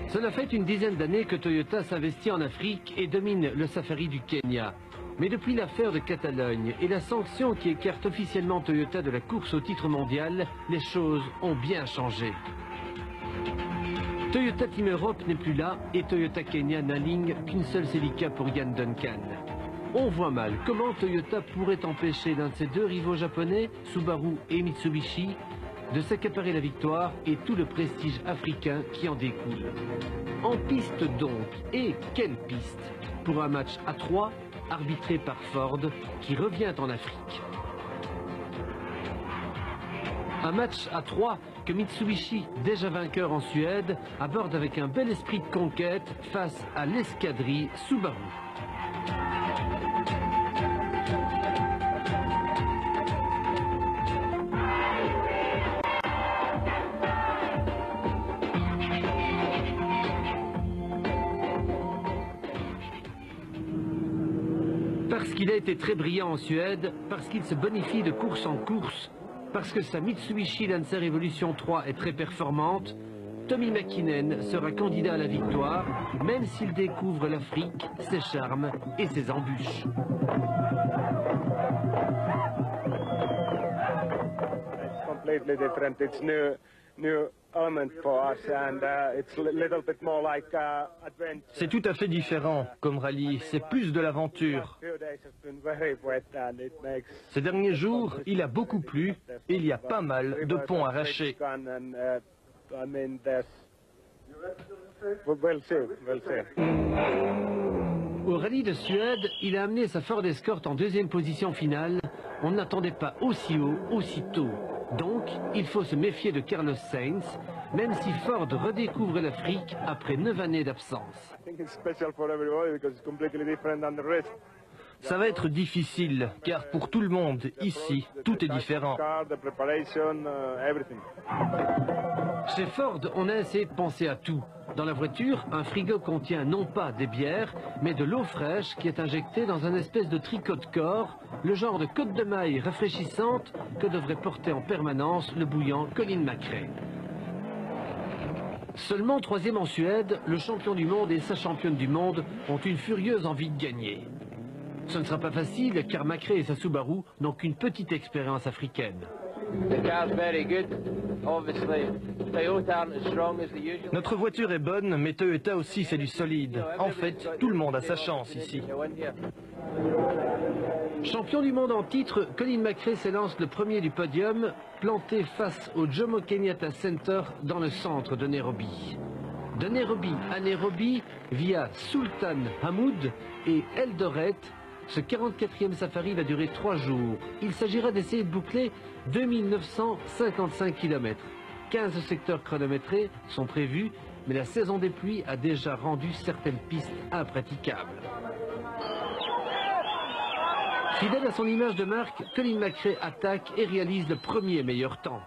Cela fait une dizaine d'années que Toyota s'investit en Afrique et domine le safari du Kenya. Mais depuis l'affaire de Catalogne et la sanction qui écarte officiellement Toyota de la course au titre mondial, les choses ont bien changé. Toyota Team Europe n'est plus là et Toyota Kenya n'aligne qu'une seule Celica pour Ian Duncan. On voit mal comment Toyota pourrait empêcher l'un de ses deux rivaux japonais, Subaru et Mitsubishi, de s'accaparer la victoire et tout le prestige africain qui en découle. En piste donc, et quelle piste, pour un match à 3 arbitré par Ford qui revient en Afrique. Un match à 3 que Mitsubishi, déjà vainqueur en Suède, aborde avec un bel esprit de conquête face à l'escadrille Subaru. Parce qu'il a été très brillant en Suède, parce qu'il se bonifie de course en course, parce que sa Mitsubishi Lancer Evolution 3 est très performante, Tommi Mäkinen sera candidat à la victoire, même s'il découvre l'Afrique, ses charmes et ses embûches. It's completely different. It's new element for us and it's a little bit more like adventure. C'est tout à fait différent comme rallye, c'est plus de l'aventure. Ces derniers jours, il a beaucoup plu et il y a pas mal de ponts arrachés. Au rallye de Suède, il a amené sa Ford Escort en deuxième position finale. On n'attendait pas aussi haut, aussi tôt. Donc, il faut se méfier de Carlos Sainz, même si Ford redécouvre l'Afrique après 9 années d'absence. Ça va être difficile, car pour tout le monde, ici, tout est différent. Chez Ford, on a essayé de penser à tout. Dans la voiture, un frigo contient non pas des bières, mais de l'eau fraîche qui est injectée dans un espèce de tricot de corps, le genre de côte de maille rafraîchissante que devrait porter en permanence le bouillant Colin McRae. Seulement troisième en Suède, le champion du monde et sa championne du monde ont une furieuse envie de gagner. Ce ne sera pas facile car McRae et sa Subaru n'ont qu'une petite expérience africaine. Notre voiture est bonne, mais Toyota aussi c'est du solide. En fait, tout le monde a sa chance ici. Champion du monde en titre, Colin McRae s'élance le premier du podium, planté face au Jomo Kenyatta Center dans le centre de Nairobi. De Nairobi à Nairobi, via Sultan Hamoud et Eldoret, ce 44e safari va durer 3 jours. Il s'agira d'essayer de boucler 2955 km. 15 secteurs chronométrés sont prévus, mais la saison des pluies a déjà rendu certaines pistes impraticables. Fidèle à son image de marque, Colin McRae attaque et réalise le premier meilleur temps.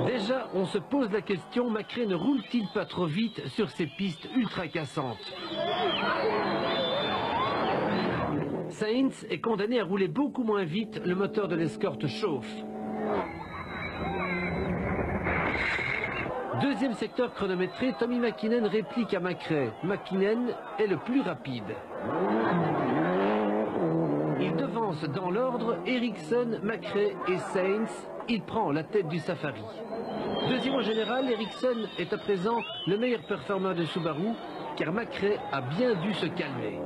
Déjà, on se pose la question, McRae ne roule-t-il pas trop vite sur ces pistes ultra cassantes? Sainz est condamné à rouler beaucoup moins vite, le moteur de l'Escort chauffe. Deuxième secteur chronométré, Tommi Mäkinen réplique à McRae. Mäkinen est le plus rapide. Il devance dans l'ordre Ericsson, McRae et Sainz. Il prend la tête du safari. Deuxième au général, Ericsson est à présent le meilleur performeur de Subaru, car McRae a bien dû se calmer.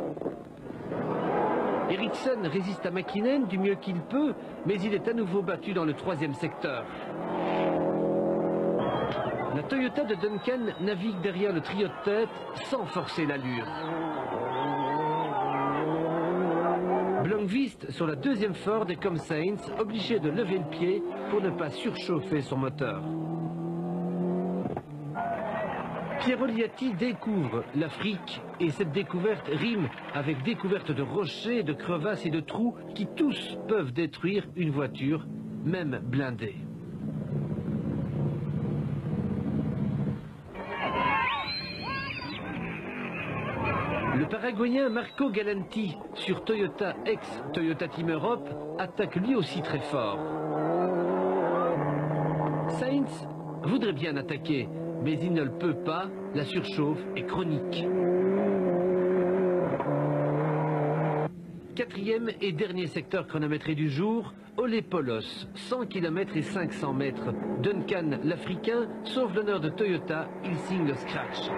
Ericsson résiste à Mäkinen du mieux qu'il peut, mais il est à nouveau battu dans le troisième secteur. La Toyota de Duncan navigue derrière le trio de tête sans forcer l'allure. Blomqvist sur la deuxième Ford est comme Sainz, obligé de lever le pied pour ne pas surchauffer son moteur. Piero Liatti découvre l'Afrique et cette découverte rime avec découverte de rochers, de crevasses et de trous qui tous peuvent détruire une voiture, même blindée. Le Paraguayen Marco Galanti, sur Toyota ex-Toyota Team Europe, attaque lui aussi très fort. Sainz voudrait bien attaquer, mais il ne le peut pas, la surchauffe est chronique. Quatrième et dernier secteur chronométré du jour, Ole Polos, 100 km et 500 mètres. Duncan, l'Africain, sauve l'honneur de Toyota, il signe le scratch.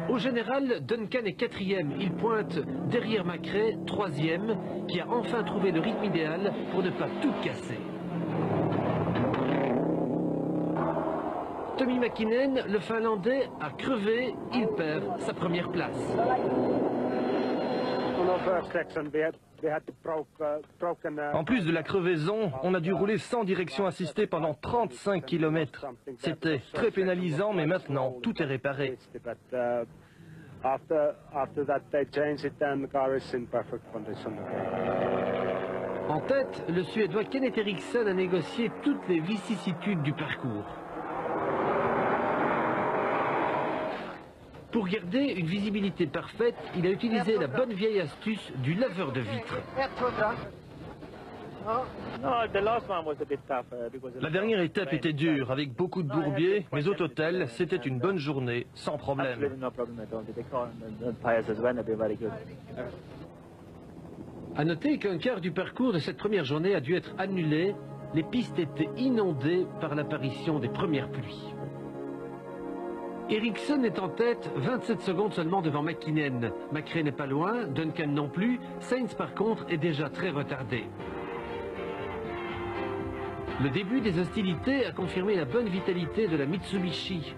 Au général, Duncan est quatrième. Il pointe derrière Macrae, troisième, qui a enfin trouvé le rythme idéal pour ne pas tout casser. Tommi Mäkinen, le Finlandais, a crevé. Il perd sa première place. En plus de la crevaison, on a dû rouler sans direction assistée pendant 35 km. C'était très pénalisant, mais maintenant, tout est réparé. En tête, le Suédois Kenneth Eriksson a négocié toutes les vicissitudes du parcours. Pour garder une visibilité parfaite, il a utilisé la bonne vieille astuce du laveur de vitres. La dernière étape était dure, avec beaucoup de bourbiers, mais au total, c'était une bonne journée, sans problème. À noter qu'un quart du parcours de cette première journée a dû être annulé. Les pistes étaient inondées par l'apparition des premières pluies. Eriksson est en tête, 27 secondes seulement devant Mäkinen. Macrae n'est pas loin, Duncan non plus. Sainz par contre est déjà très retardé. Le début des hostilités a confirmé la bonne vitalité de la Mitsubishi.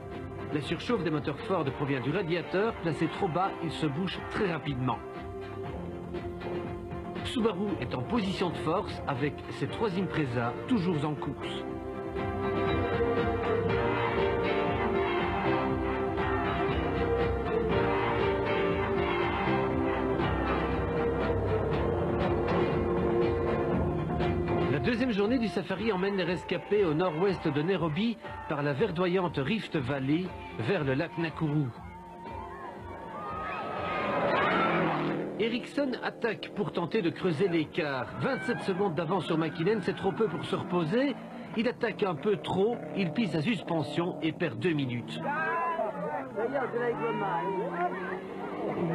La surchauffe des moteurs Ford provient du radiateur, placé trop bas, il se bouche très rapidement. Subaru est en position de force avec ses trois Impreza toujours en course. La deuxième journée du safari emmène les rescapés au nord-ouest de Nairobi par la verdoyante Rift Valley vers le lac Nakuru. Eriksson attaque pour tenter de creuser l'écart. 27 secondes d'avance sur Mäkinen, c'est trop peu pour se reposer. Il attaque un peu trop, il pille sa suspension et perd 2 minutes.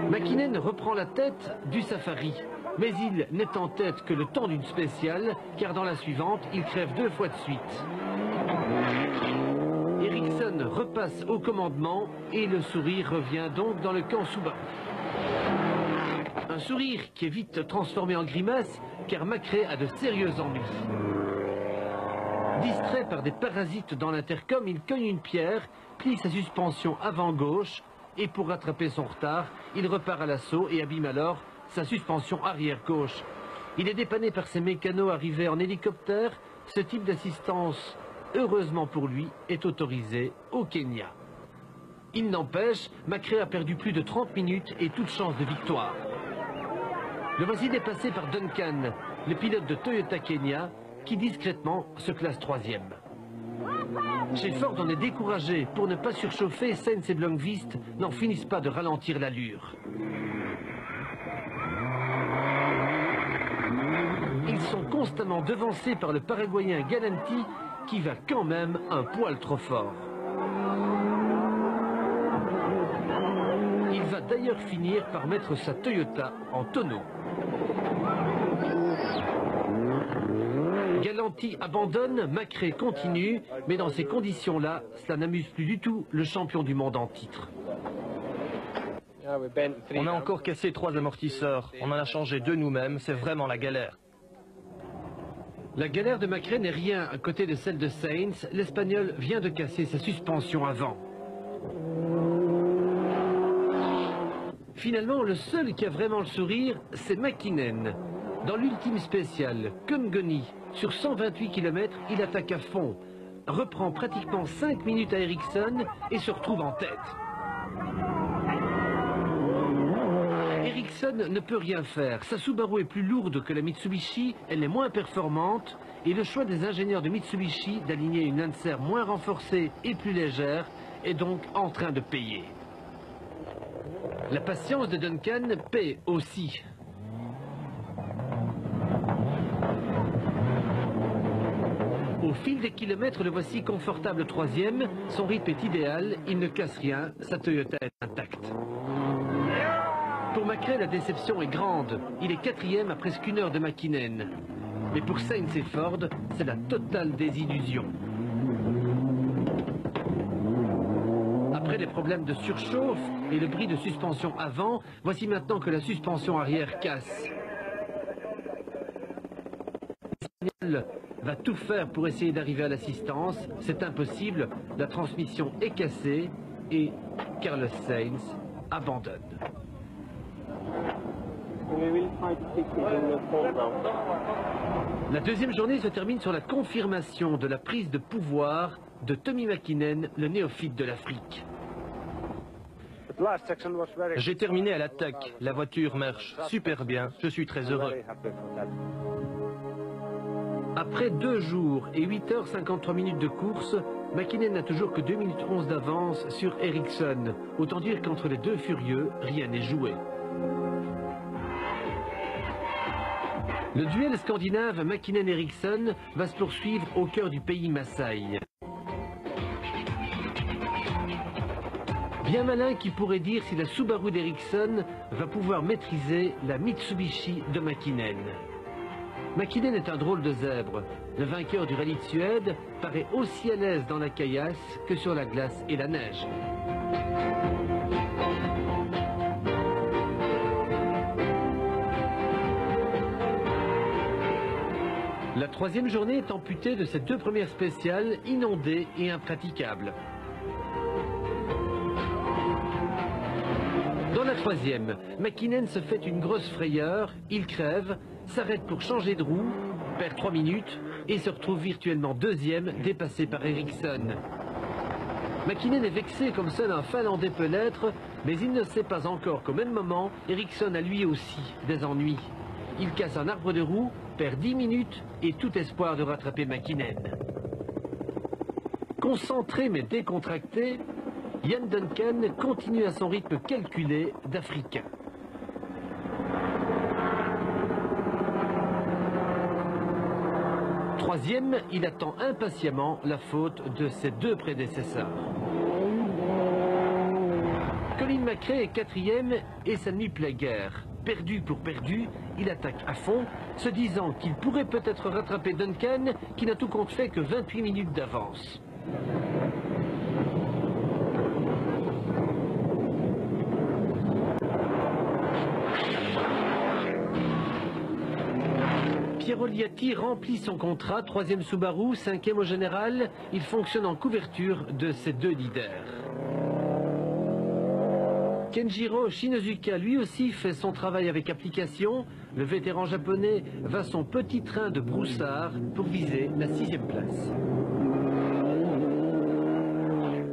Mäkinen reprend la tête du safari. Mais il n'est en tête que le temps d'une spéciale, car dans la suivante, il crève 2 fois de suite. Eriksson repasse au commandement et le sourire revient donc dans le camp Subaru. Un sourire qui est vite transformé en grimace, car Macrae a de sérieux ennuis. Distrait par des parasites dans l'intercom, il cogne une pierre, plie sa suspension avant gauche, et pour rattraper son retard, il repart à l'assaut et abîme alors sa suspension arrière gauche. Il est dépanné par ses mécanos arrivés en hélicoptère. Ce type d'assistance, heureusement pour lui, est autorisé au Kenya. Il n'empêche, Macrae a perdu plus de 30 minutes et toute chance de victoire. Le voici dépassé par Duncan, le pilote de Toyota Kenya, qui discrètement se classe 3e. Chez Ford, on est découragé. Pour ne pas surchauffer, Sainz et Blomqvist n'en finissent pas de ralentir l'allure. Ils sont constamment devancés par le Paraguayen Galanti, qui va quand même un poil trop fort. Il va d'ailleurs finir par mettre sa Toyota en tonneau. Galanti abandonne, Macrae continue, mais dans ces conditions-là, cela n'amuse plus du tout le champion du monde en titre. On a encore cassé 3 amortisseurs, on en a changé 2 nous-mêmes, c'est vraiment la galère. La galère de Macrae n'est rien à côté de celle de Sainz. L'Espagnol vient de casser sa suspension avant. Finalement, le seul qui a vraiment le sourire, c'est Mäkinen. Dans l'ultime spéciale, Kumgoni, sur 128 km, il attaque à fond, reprend pratiquement 5 minutes à Eriksson et se retrouve en tête. Eriksson Ericsson ne peut rien faire. Sa Subaru est plus lourde que la Mitsubishi, elle est moins performante et le choix des ingénieurs de Mitsubishi d'aligner une Lancer moins renforcée et plus légère est donc en train de payer. La patience de Duncan paie aussi. Au fil des kilomètres, le voici confortable troisième. Son rythme est idéal, il ne casse rien, sa Toyota est intacte. Pour McRae, la déception est grande. Il est quatrième à presque 1 heure de Mäkinen. Mais pour Sainz et Ford, c'est la totale désillusion. Après les problèmes de surchauffe et le bris de suspension avant, voici maintenant que la suspension arrière casse. Daniel va tout faire pour essayer d'arriver à l'assistance. C'est impossible, la transmission est cassée et Carlos Sainz abandonne. La deuxième journée se termine sur la confirmation de la prise de pouvoir de Tommi Mäkinen, le néophyte de l'Afrique. J'ai terminé à l'attaque. La voiture marche super bien. Je suis très heureux. Après 2 jours et 8h53 de course, Mäkinen n'a toujours que 2 minutes 11 d'avance sur Ericsson. Autant dire qu'entre les deux furieux, rien n'est joué. Le duel scandinave Mäkinen-Ericsson va se poursuivre au cœur du pays Maasai. Bien malin qui pourrait dire si la Subaru d'Ericsson va pouvoir maîtriser la Mitsubishi de Mäkinen. Mäkinen est un drôle de zèbre. Le vainqueur du rallye de Suède paraît aussi à l'aise dans la caillasse que sur la glace et la neige. La troisième journée est amputée de ses 2 premières spéciales, inondées et impraticables. Dans la troisième, Mäkinen se fait une grosse frayeur, il crève, s'arrête pour changer de roue, perd 3 minutes et se retrouve virtuellement deuxième, dépassé par Ericsson. Mäkinen est vexé comme seul un Finlandais peut l'être, mais il ne sait pas encore qu'au même moment, Ericsson a lui aussi des ennuis. Il casse un arbre de roue, perd 10 minutes et tout espoir de rattraper Mäkinen. Concentré mais décontracté, Jan Duncan continue à son rythme calculé d'Africain. Troisième, il attend impatiemment la faute de ses 2 prédécesseurs. Colin McRae est quatrième et ça ne lui plaît guère. Perdu pour perdu, il attaque à fond, se disant qu'il pourrait peut-être rattraper Duncan, qui n'a tout compte fait que 28 minutes d'avance. Piero Liatti remplit son contrat, 3e Subaru, 5e au général. Il fonctionne en couverture de ses 2 leaders. Kenjiro Shinozuka lui aussi fait son travail avec application. Le vétéran japonais va son petit train de broussard pour viser la 6e place.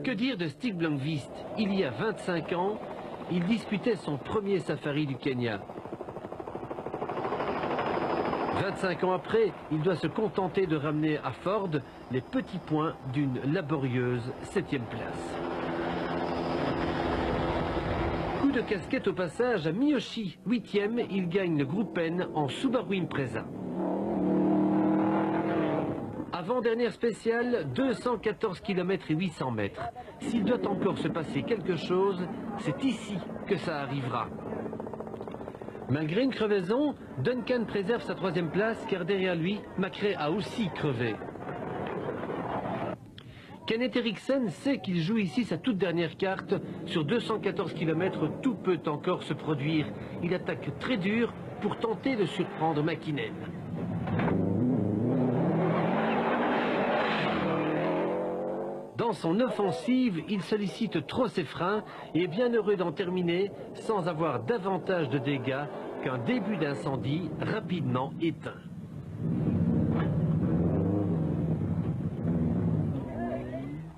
Que dire de Stig Blomqvist? Il y a 25 ans, il disputait son premier safari du Kenya. 25 ans après, il doit se contenter de ramener à Ford les petits points d'une laborieuse 7e place. Coup de casquette au passage à Miyoshi, 8e, il gagne le groupe N en Subaru Impreza. Avant-dernière spéciale, 214 km et 800 mètres. S'il doit encore se passer quelque chose, c'est ici que ça arrivera. Malgré une crevaison, Duncan préserve sa 3e place car derrière lui, McRae a aussi crevé. Kenneth Ericsson sait qu'il joue ici sa toute dernière carte. Sur 214 km, tout peut encore se produire. Il attaque très dur pour tenter de surprendre Mäkinen. Dans son offensive, il sollicite trop ses freins et est bien heureux d'en terminer sans avoir davantage de dégâts qu'un début d'incendie rapidement éteint.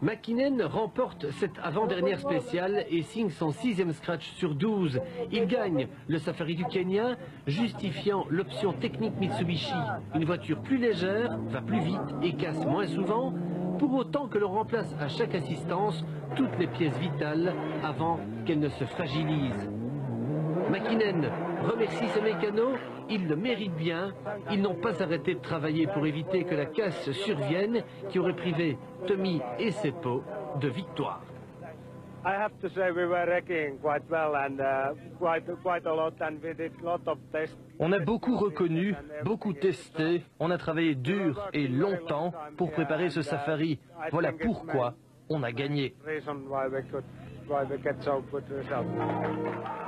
McKinnon remporte cette avant-dernière spéciale et signe son 6e scratch sur 12. Il gagne le Safari du Kenya, justifiant l'option technique Mitsubishi. Une voiture plus légère, va plus vite et casse moins souvent, pour autant que l'on remplace à chaque assistance toutes les pièces vitales avant qu'elles ne se fragilisent. McKinnon remercie ses mécanos, ils le méritent bien, ils n'ont pas arrêté de travailler pour éviter que la casse survienne qui aurait privé Tommy et Seppo de victoire. I have to say we were wrecking quite well and quite a lot, and we did lot of tests. On a beaucoup reconnu, beaucoup testé, on a travaillé dur et longtemps pour préparer ce safari. Voilà pourquoi on a gagné.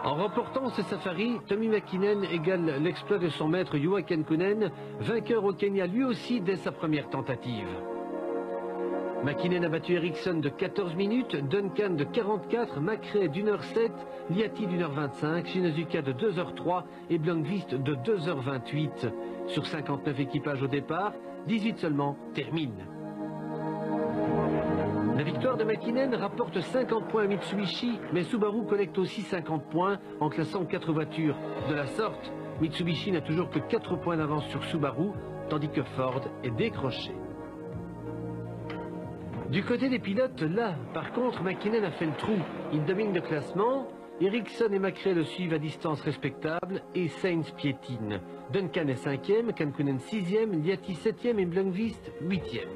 En remportant ce safari, Tommy McKinnon égale l'exploit de son maître Juha Kekkonen, vainqueur au Kenya lui aussi dès sa première tentative. McKinnon a battu Ericsson de 14 minutes, Duncan de 44, McRae d'1h07, Liati d'1h25, Shinezuka de 2h03 et Blomqvist de 2h28. Sur 59 équipages au départ, 18 seulement terminent. La victoire de McKinnon rapporte 50 points à Mitsubishi, mais Subaru collecte aussi 50 points en classant 4 voitures. De la sorte, Mitsubishi n'a toujours que 4 points d'avance sur Subaru, tandis que Ford est décroché. Du côté des pilotes, là, par contre, McKinnon a fait le trou. Il domine le classement, Ericsson et McRae le suivent à distance respectable et Sainz piétine. Duncan est 5e, Kekkonen 6e, Liati 7e et Blomqvist 8e.